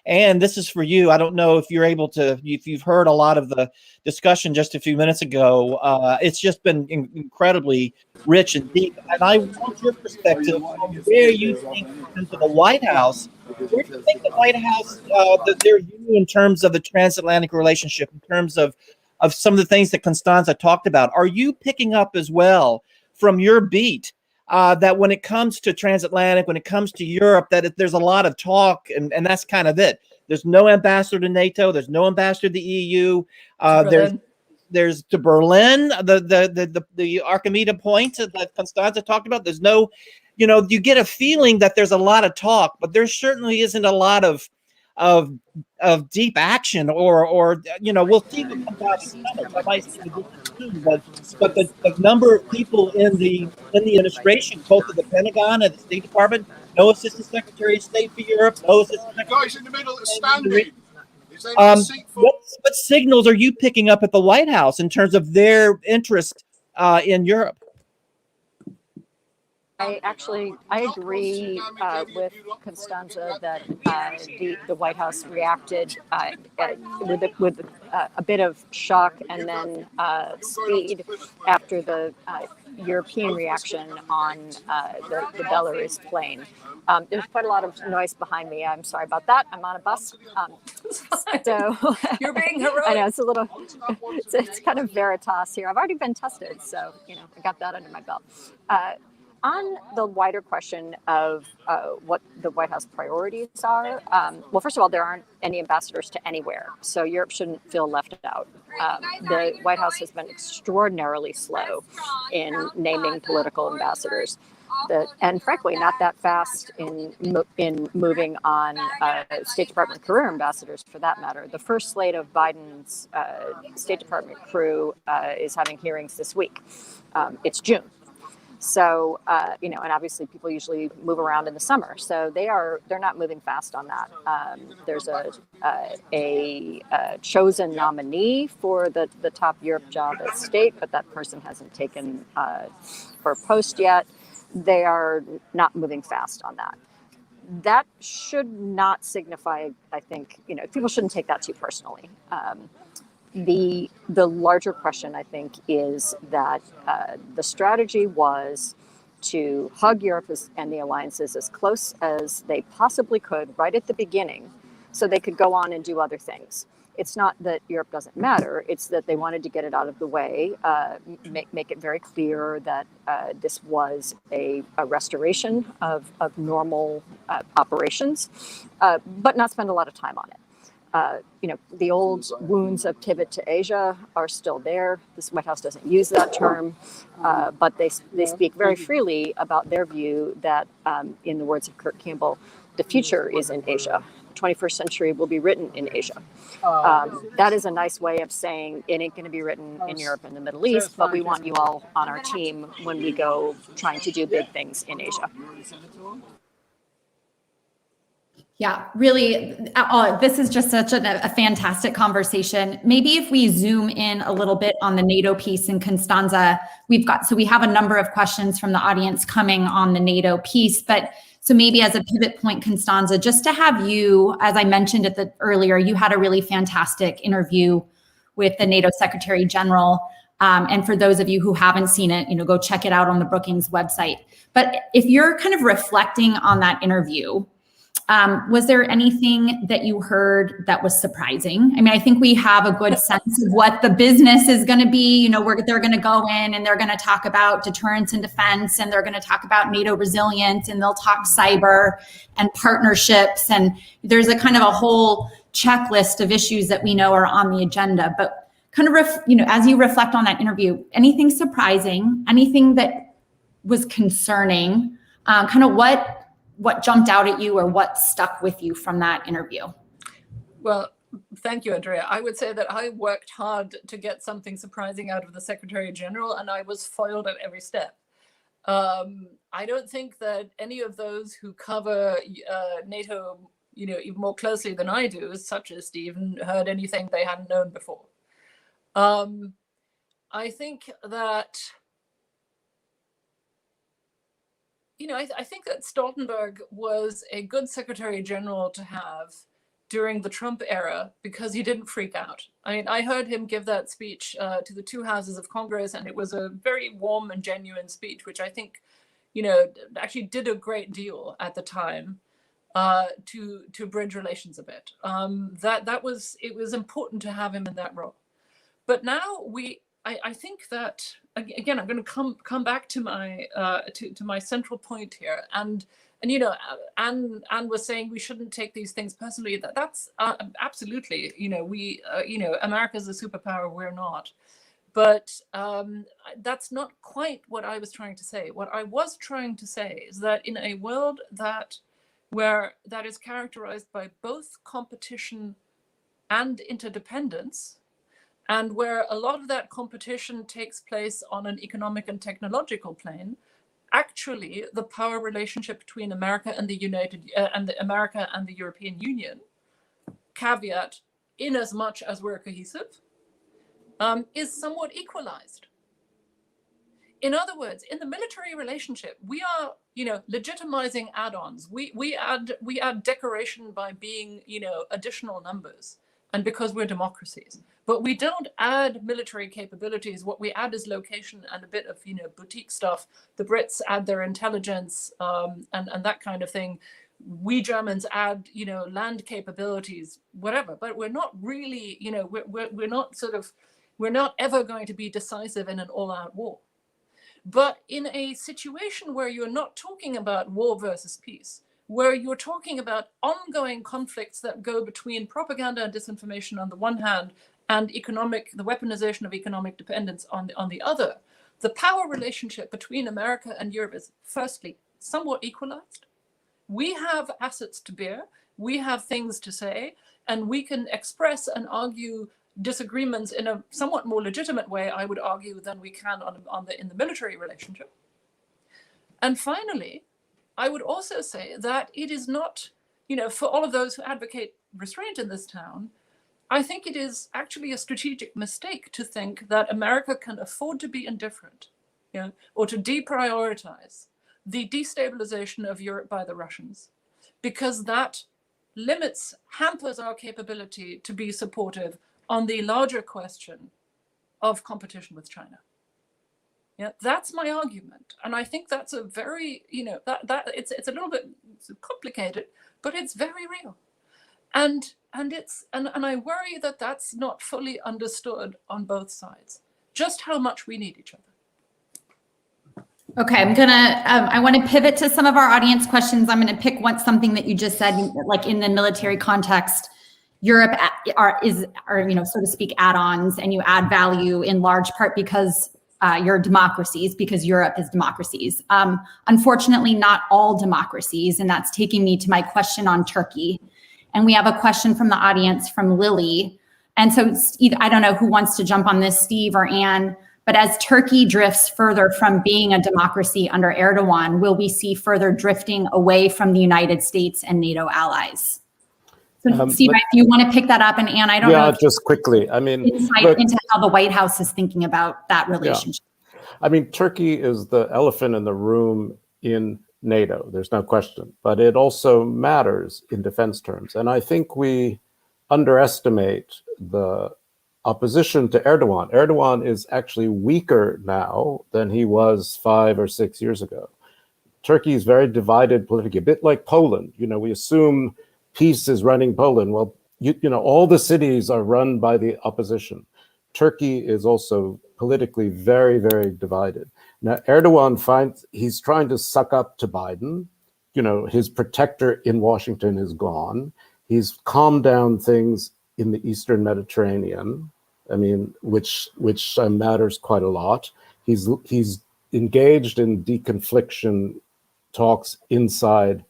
Speaker 4: And this is for you. I don't know if if you've heard a lot of the discussion just a few minutes ago. It's just been incredibly rich and deep. And I want your perspective on where you think, in terms of the White House, where do you think the White House, their view in terms of the transatlantic relationship, in terms of some of the things that Constanze talked about, are you picking up as well from your beat that when it comes to transatlantic, when it comes to Europe, that there's a lot of talk, and that's kind of it. There's no ambassador to NATO. There's no ambassador to the EU. There's to Berlin, the Archimedes point that Constanze talked about. There's no, you get a feeling that there's a lot of talk, but there certainly isn't a lot of deep action, or we'll see what comes out of the summit. I might see the difference too, but the number of people in the administration, both of the Pentagon and the State Department, no Assistant Secretary of State for Europe, no Assistant Secretary.
Speaker 7: Guys in the middle are standing.
Speaker 4: What signals are you picking up at the White House in terms of their interest in Europe?
Speaker 2: I agree with Constanze that the White House reacted with a bit of shock and then speed after the European reaction on the Belarus plane. There's quite a lot of noise behind me. I'm sorry about that. I'm on a bus. So
Speaker 6: you're being heroic.
Speaker 2: I know it's a little, it's kind of Veritas here. I've already been tested, so I got that under my belt. On the wider question of what the White House priorities are, well, first of all, there aren't any ambassadors to anywhere, so Europe shouldn't feel left out. The White House has been extraordinarily slow in naming political ambassadors, and frankly, not that fast in moving on State Department career ambassadors, for that matter. The first slate of Biden's State Department crew is having hearings this week. It's June. So, and obviously people usually move around in the summer. So they're not moving fast on that. There's a chosen nominee for the top Europe job at state, but that person hasn't taken her post yet. They are not moving fast on that. That should not signify, I think, people shouldn't take that too personally. The larger question, I think, is that the strategy was to hug Europe and the alliances as close as they possibly could right at the beginning so they could go on and do other things. It's not that Europe doesn't matter. It's that they wanted to get it out of the way, make it very clear that this was a restoration of normal operations, but not spend a lot of time on it. The old wounds of pivot to Asia are still there. This White House doesn't use that term, but they speak very freely about their view that, in the words of Kurt Campbell, the future is in Asia. The 21st century will be written in Asia. That is a nice way of saying it ain't going to be written in Europe and the Middle East, but we want you all on our team when we go trying to do big things in Asia.
Speaker 1: Yeah, really, this is just such a fantastic conversation. Maybe if we zoom in a little bit on the NATO piece, and Constanze, we have a number of questions from the audience coming on the NATO piece, but so maybe as a pivot point, Constanze, just to have you, as I mentioned earlier, you had a really fantastic interview with the NATO Secretary General. And for those of you who haven't seen it, go check it out on the Brookings website. But if you're kind of reflecting on that interview, Was there anything that you heard that was surprising? I mean, I think we have a good sense of what the business is going to be. You know, they're going to go in and they're going to talk about deterrence and defense, and they're going to talk about NATO resilience, and they'll talk cyber and partnerships. And there's a kind of a whole checklist of issues that we know are on the agenda. But kind of, as you reflect on that interview, anything surprising, anything that was concerning, kind of what jumped out at you or what stuck with you from that interview?
Speaker 6: Well, thank you, Andrea. I would say that I worked hard to get something surprising out of the Secretary General, and I was foiled at every step. I don't think that any of those who cover NATO, even more closely than I do, such as Steven, heard anything they hadn't known before. I think that I think that Stoltenberg was a good Secretary General to have during the Trump era because he didn't freak out. I mean, I heard him give that speech to the two houses of Congress, and it was a very warm and genuine speech, which I think, actually did a great deal at the time to bridge relations a bit. It was important to have him in that role. But now I think that, again, I'm going to come back to my to my central point here, and Anne was saying we shouldn't take these things personally. That's absolutely, America's a superpower, we're not, but that's not quite what I was trying to say. What I was trying to say is that in a world that is characterized by both competition and interdependence, and where a lot of that competition takes place on an economic and technological plane, actually the power relationship between America and America and the European Union, caveat, in as much as we're cohesive, is somewhat equalized. In other words, in the military relationship, we are, legitimizing add-ons. We add decoration by being, additional numbers, and because we're democracies. But we don't add military capabilities. What we add is location and a bit of, boutique stuff. The Brits add their intelligence and that kind of thing. We Germans add, land capabilities, whatever. But we're not really, we're not ever going to be decisive in an all-out war. But in a situation where you're not talking about war versus peace, where you're talking about ongoing conflicts that go between propaganda and disinformation on the one hand, and the weaponization of economic dependence on the other, the power relationship between America and Europe is firstly somewhat equalized. We have assets to bear, we have things to say, and we can express and argue disagreements in a somewhat more legitimate way, I would argue, than we can in the military relationship. And finally, I would also say that it is not, for all of those who advocate restraint in this town, I think it is actually a strategic mistake to think that America can afford to be indifferent, or to deprioritize the destabilization of Europe by the Russians, because that hampers our capability to be supportive on the larger question of competition with China. Yeah, that's my argument, and I think that's a very, it's a little bit complicated, but it's very real, and I worry that that's not fully understood on both sides, just how much we need each other.
Speaker 1: Okay, I want to pivot to some of our audience questions. I'm going to pick something that you just said, like in the military context, Europe are so to speak add-ons, and you add value in large part because you're democracies, because Europe is democracies. Unfortunately, not all democracies, and that's taking me to my question on Turkey. And we have a question from the audience from Lily. And so I don't know who wants to jump on this, Steve or Anne, but as Turkey drifts further from being a democracy under Erdogan, will we see further drifting away from the United States and NATO allies? So Steve, if you want to pick that up, and Anne, I don't know.
Speaker 3: Yeah, just quickly. I mean,
Speaker 1: insight into how the White House is thinking about that relationship.
Speaker 3: Yeah. I mean, Turkey is the elephant in the room in NATO. There's no question, but it also matters in defense terms. And I think we underestimate the opposition to Erdogan. Erdogan is actually weaker now than he was 5 or 6 years ago. Turkey is very divided politically, a bit like Poland. We assume peace is running Poland. Well, all the cities are run by the opposition. Turkey is also politically very, very divided. Now, Erdogan he's trying to suck up to Biden. His protector in Washington is gone. He's calmed down things in the Eastern Mediterranean, which matters quite a lot. He's engaged in deconfliction talks inside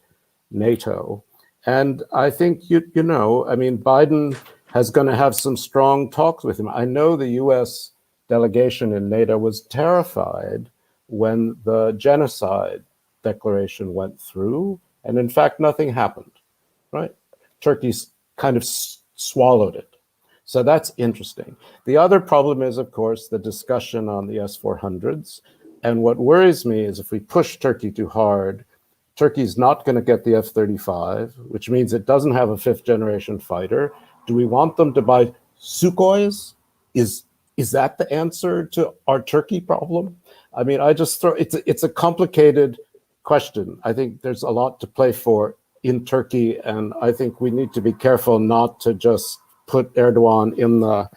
Speaker 3: NATO. And I think, Biden is going to have some strong talks with him. I know the US delegation in NATO was terrified when the genocide declaration went through, and in fact, nothing happened, right? Turkey's kind of swallowed it. So that's interesting. The other problem is, of course, the discussion on the S-400s. And what worries me is if we push Turkey too hard, Turkey's not going to get the F-35, which means it doesn't have a fifth generation fighter. Do we want them to buy Sukhois? Is that the answer to our Turkey problem? I just it's a complicated question. I think there's a lot to play for in Turkey, and I think we need to be careful not to just put Erdogan in the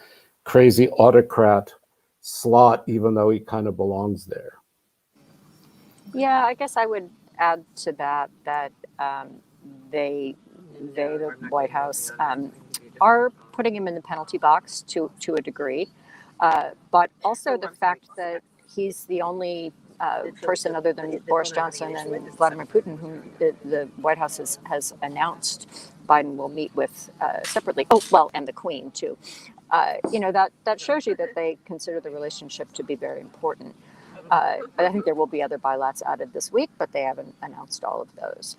Speaker 3: crazy autocrat slot, even though he kind of belongs there.
Speaker 2: Yeah, I guess I would add to that they, the White House, are putting him in the penalty box to a degree, but also the fact that he's the only person other than Boris Johnson and Vladimir Putin whom the White House has announced Biden will meet with separately. Oh, well, and the Queen too. That shows you that they consider the relationship to be very important. I think there will be other bilats added this week, but they haven't announced all of those.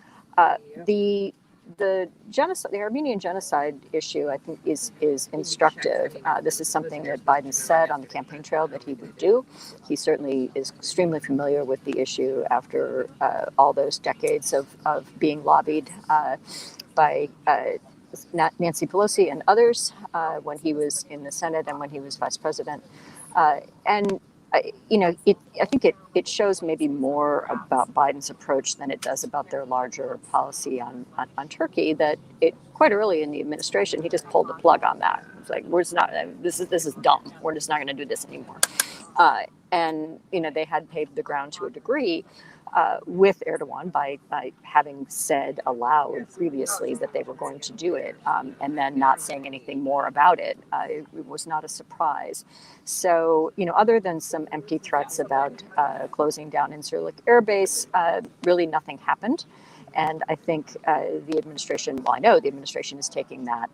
Speaker 2: The genocide, the Armenian genocide issue, I think is instructive. This is something that Biden said on the campaign trail that he would do. He certainly is extremely familiar with the issue after all those decades of being lobbied by Nancy Pelosi and others when he was in the Senate and when he was vice president. I think it shows maybe more about Biden's approach than it does about their larger policy on Turkey. That quite early in the administration, he just pulled the plug on that. It's like, this is dumb. We're just not going to do this anymore. And they had paved the ground to a degree with Erdogan by having said aloud previously that they were going to do it, and then not saying anything more about it. It was not a surprise. So, other than some empty threats about closing down Incirlik Air Base, really nothing happened. And I think the administration, well, I know the administration is taking that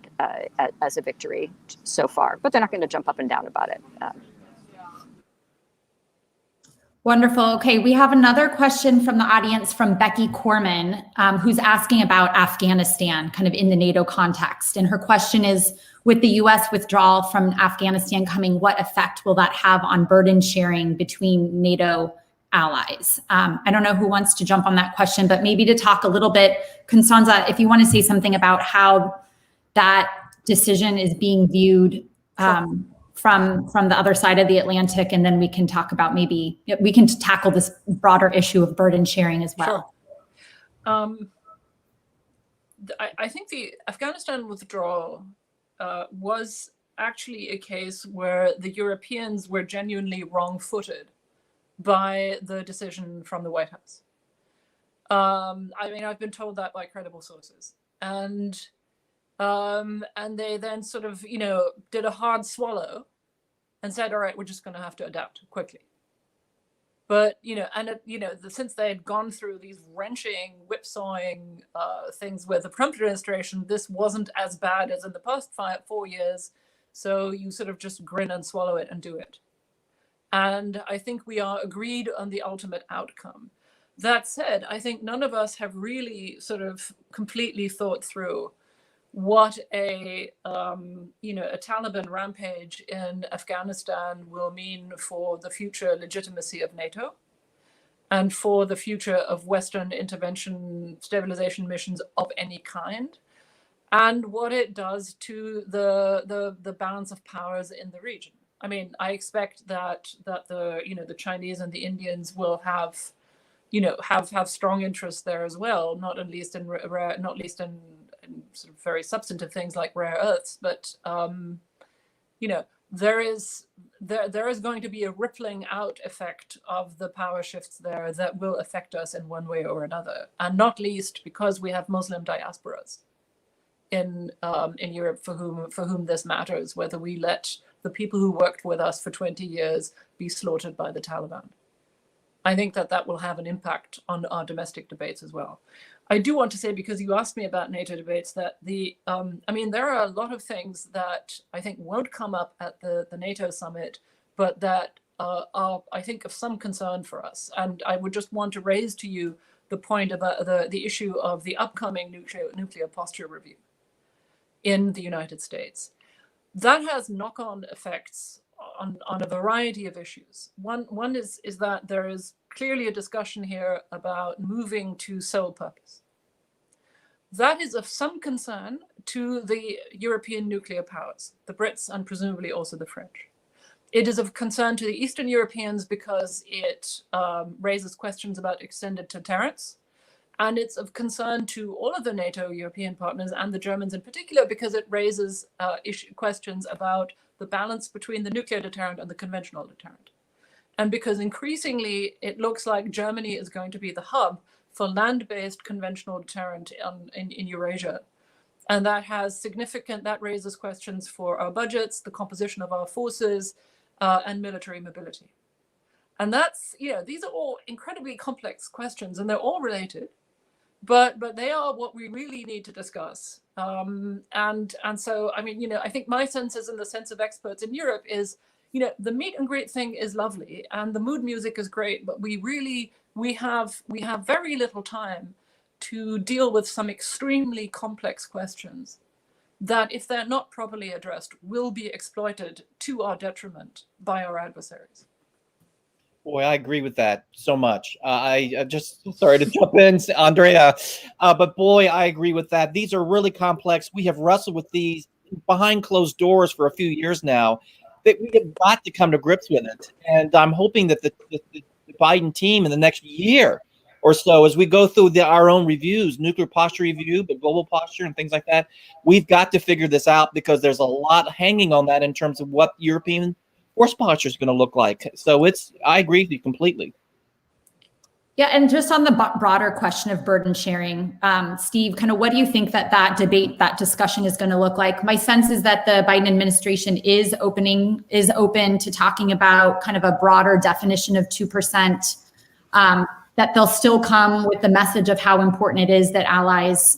Speaker 2: as a victory so far, but they're not going to jump up and down about it.
Speaker 1: Wonderful. Okay, we have another question from the audience from Becky Corman, who's asking about Afghanistan, kind of in the NATO context. And her question is, with the US withdrawal from Afghanistan coming, what effect will that have on burden sharing between NATO allies? I don't know who wants to jump on that question, but maybe to talk a little bit, Constanze, if you want to say something about how that decision is being viewed from the other side of the Atlantic, and then we can talk about maybe we can tackle this broader issue of burden sharing as well.
Speaker 6: Sure. I think the Afghanistan withdrawal was actually a case where the Europeans were genuinely wrong-footed by the decision from the White House. I've been told that by credible sources, and they then sort of, did a hard swallow and said, all right, we're just going to have to adapt quickly. But, since they had gone through these wrenching, whipsawing things with the Trump administration, this wasn't as bad as in the past 4 years. So you sort of just grin and swallow it and do it. And I think we are agreed on the ultimate outcome. That said, I think none of us have really sort of completely thought through what a Taliban rampage in Afghanistan will mean for the future legitimacy of NATO and for the future of Western intervention stabilization missions of any kind, and what it does to the balance of powers in the region. I expect that the Chinese and the Indians will have have strong interests there as well, not least in sort of very substantive things like rare earths, but there is going to be a rippling out effect of the power shifts there that will affect us in one way or another, and not least because we have Muslim diasporas in Europe for whom this matters, whether we let the people who worked with us for 20 years be slaughtered by the Taliban. I think that will have an impact on our domestic debates as well. I do want to say, because you asked me about NATO debates, that there are a lot of things that I think won't come up at the NATO summit, but that are, I think, of some concern for us. And I would just want to raise to you the point about the issue of the upcoming nuclear posture review in the United States. That has knock-on effects on a variety of issues. One is that there is clearly a discussion here about moving to sole purpose. That is of some concern to the European nuclear powers, the Brits and presumably also the French. It is of concern to the Eastern Europeans because it raises questions about extended deterrence. And it's of concern to all of the NATO European partners and the Germans in particular, because it raises questions about the balance between the nuclear deterrent and the conventional deterrent. And because increasingly it looks like Germany is going to be the hub for land-based conventional deterrent in Eurasia. And that raises questions for our budgets, the composition of our forces, and military mobility. And these are all incredibly complex questions, and they're all related. But they are what we really need to discuss. And so, I think my sense is, in the sense of experts in Europe, is, the meet and greet thing is lovely and the mood music is great, but we have very little time to deal with some extremely complex questions that, if they're not properly addressed, will be exploited to our detriment by our adversaries.
Speaker 4: Boy, I agree with that so much. I just, sorry to jump in, Andrea, but boy, I agree with that. These are really complex. We have wrestled with these behind closed doors for a few years now. That we have got to come to grips with it. And I'm hoping that the Biden team in the next year or so, as we go through our own reviews, nuclear posture review, but global posture and things like that, we've got to figure this out, because there's a lot hanging on that in terms of what European force posture is going to look like. So I agree with you completely.
Speaker 1: Yeah, and just on the broader question of burden sharing, Steve, kind of what do you think that debate, that discussion is going to look like? My sense is that the Biden administration is open to talking about kind of a broader definition of 2%, that they'll still come with the message of how important it is that allies,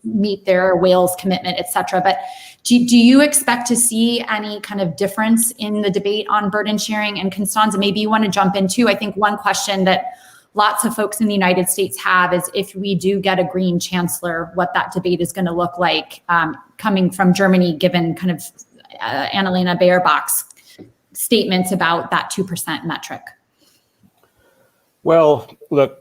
Speaker 1: meet their Wales commitment, et cetera. But do you expect to see any kind of difference in the debate on burden sharing? And Constanze, maybe you want to jump in too. I think one question that lots of folks in the United States have is, if we do get a Green chancellor, what that debate is going to look like, coming from Germany, given kind of Annalena Baerbock's statements about that 2% metric.
Speaker 3: Well, look,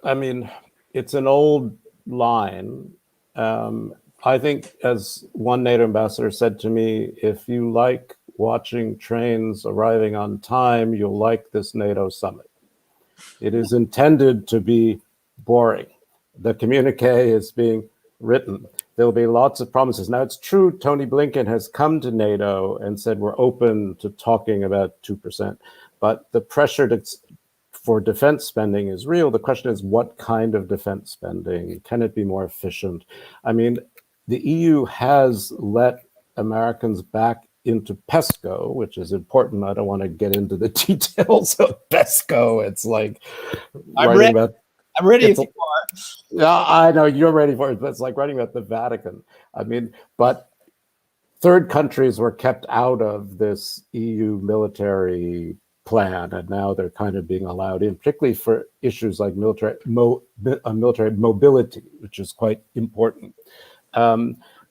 Speaker 3: it's an old line. I think, as one NATO ambassador said to me, if you like watching trains arriving on time, you'll like this NATO summit. It is intended to be boring. The communique is being written. There'll be lots of promises. Now, it's true, Tony Blinken has come to NATO and said we're open to talking about 2%, but the pressure for defense spending is real. The question is, what kind of defense spending? Can it be more efficient? The EU has let Americans back into PESCO, which is important. I don't want to get into the details of PESCO. It's like
Speaker 4: I'm ready if you are.
Speaker 3: Yeah, I know you're ready for it, but it's like writing about the Vatican. But third countries were kept out of this EU military plan, and now they're kind of being allowed in, particularly for issues like military mobility, which is quite important.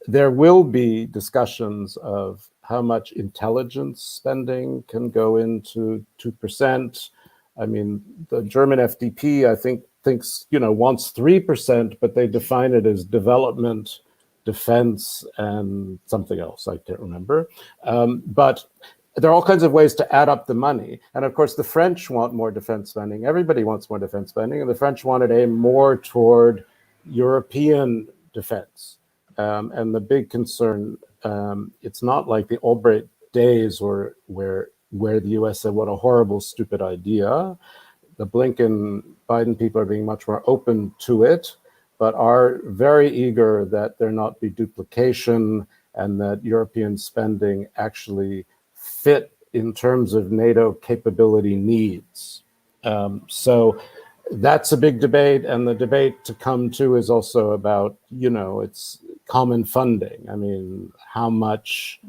Speaker 3: There will be discussions of how much intelligence spending can go into 2%. The German FDP, I think, wants 3%, but they define it as development, defense, and something else. I can't remember. But there are all kinds of ways to add up the money. And of course, the French want more defense spending. Everybody wants more defense spending. And the French want to aim more toward European defense. And the big concern, it's not like the Albright days where the US said, what a horrible, stupid idea. The Blinken-Biden people are being much more open to it, but are very eager that there not be duplication and that European spending actually fit in terms of NATO capability needs. So that's a big debate, and the debate to come to is also about, it's common funding. I mean, how much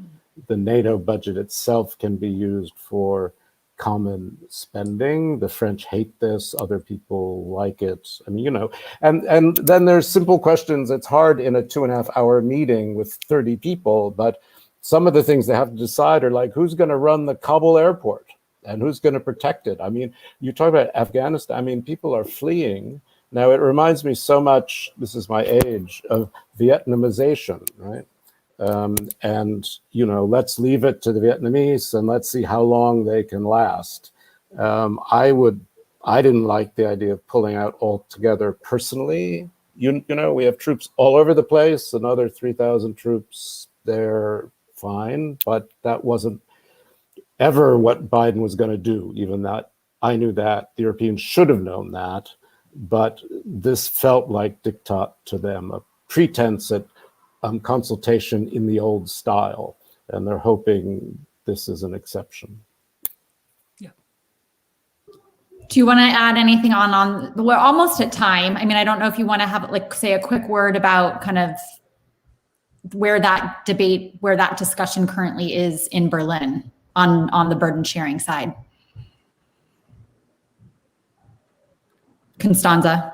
Speaker 3: the NATO budget itself can be used for common spending. The French hate this, other people like it. I mean, and then there's simple questions. It's hard in a 2.5-hour meeting with 30 people, but some of the things they have to decide are like, who's going to run the Kabul airport and who's going to protect it? I mean, you talk about Afghanistan. I mean, people are fleeing. Now, it reminds me so much, this is my age, of Vietnamization, right? And, let's leave it to the Vietnamese and let's see how long they can last. I didn't like the idea of pulling out altogether personally. We have troops all over the place, another 3,000 troops there, fine, but that wasn't ever what Biden was going to do. Even that, I knew that. The Europeans should have known that, but this felt like diktat to them, a pretense at consultation in the old style, and they're hoping this is an exception.
Speaker 6: Yeah.
Speaker 1: Do you want to add anything on? We're almost at time. I mean, I don't know if you want to have say a quick word about kind of where that discussion currently is in Berlin on the burden sharing side. Constanze.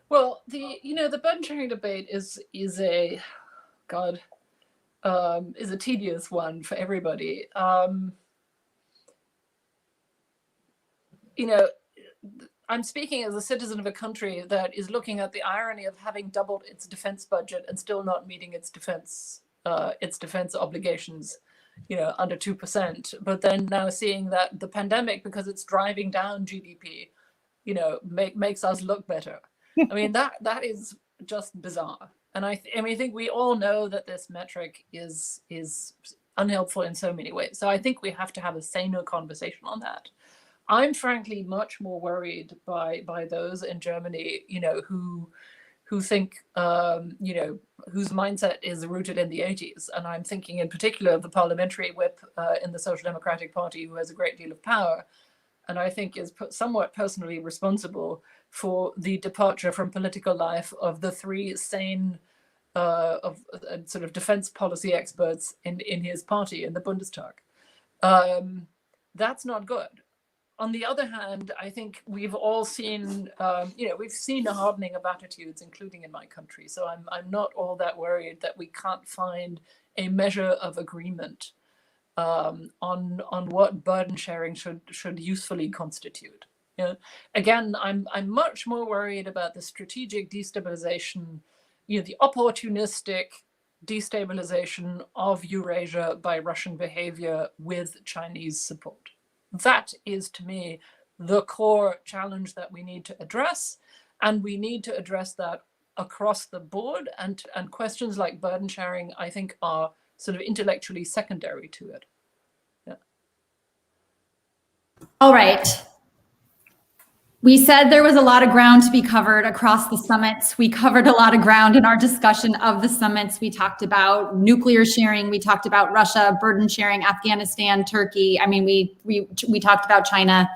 Speaker 6: Well, the burden sharing debate is a tedious one for everybody. I'm speaking as a citizen of a country that is looking at the irony of having doubled its defense budget and still not meeting its defense obligations, under 2%. But then now seeing that the pandemic, because it's driving down GDP, makes us look better. I mean, that is just bizarre. And I think we all know that this metric is unhelpful in so many ways. So I think we have to have a saner conversation on that. I'm frankly much more worried by those in Germany, who think, whose mindset is rooted in the 80s. And I'm thinking in particular of the parliamentary whip in the Social Democratic Party, who has a great deal of power, and I think is somewhat personally responsible for the departure from political life of the three sane sort of defense policy experts in his party in the Bundestag. That's not good. On the other hand, I think we've all seen, we've seen a hardening of attitudes, including in my country. So I'm not all that worried that we can't find a measure of agreement on what burden sharing should usefully constitute. Again, I'm much more worried about the strategic destabilization, the opportunistic destabilization of Eurasia by Russian behavior with Chinese support. That is, to me, the core challenge that we need to address, and we need to address that across the board. And questions like burden sharing, I think, are sort of intellectually secondary to it. Yeah.
Speaker 1: All right. We said there was a lot of ground to be covered across the summits. We covered a lot of ground in our discussion of the summits. We talked about nuclear sharing. We talked about Russia, burden sharing, Afghanistan, Turkey. I mean, we talked about China.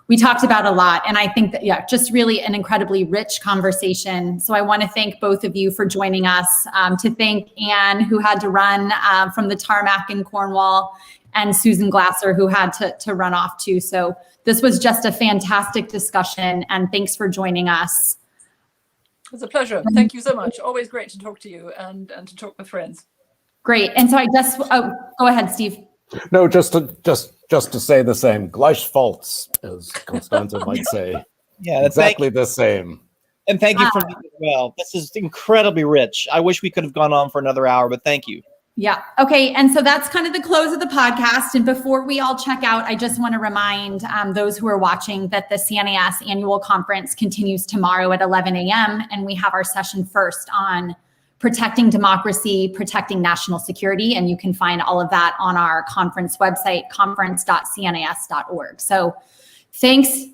Speaker 1: We talked about a lot. And I think that, just really an incredibly rich conversation. So I want to thank both of you for joining us, to thank Anne, who had to run from the tarmac in Cornwall, and Susan Glasser, who had to run off too. So this was just a fantastic discussion, and thanks for joining us.
Speaker 6: It's a pleasure. Thank you so much. Always great to talk to you and to talk with friends.
Speaker 1: Great. And so go ahead, Steve.
Speaker 3: No, just to say the same. Gleichfalls, as Constanze might say.
Speaker 4: Yeah,
Speaker 3: exactly the same.
Speaker 4: And thank you for me as well. This is incredibly rich. I wish we could have gone on for another hour, but thank you.
Speaker 1: Yeah. Okay. And so that's kind of the close of the podcast. And before we all check out, I just want to remind those who are watching that the CNAS annual conference continues tomorrow at 11 a.m. And we have our session first on protecting democracy, protecting national security. And you can find all of that on our conference website, conference.cnas.org. So thanks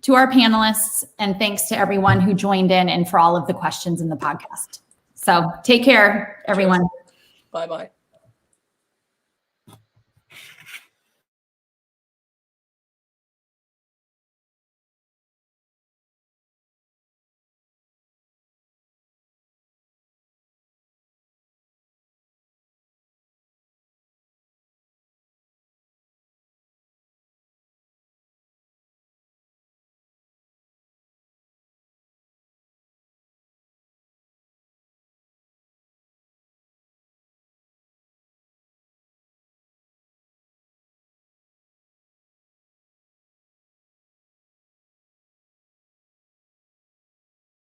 Speaker 1: to our panelists and thanks to everyone who joined in and for all of the questions in the podcast. So take care, everyone.
Speaker 6: Bye-bye.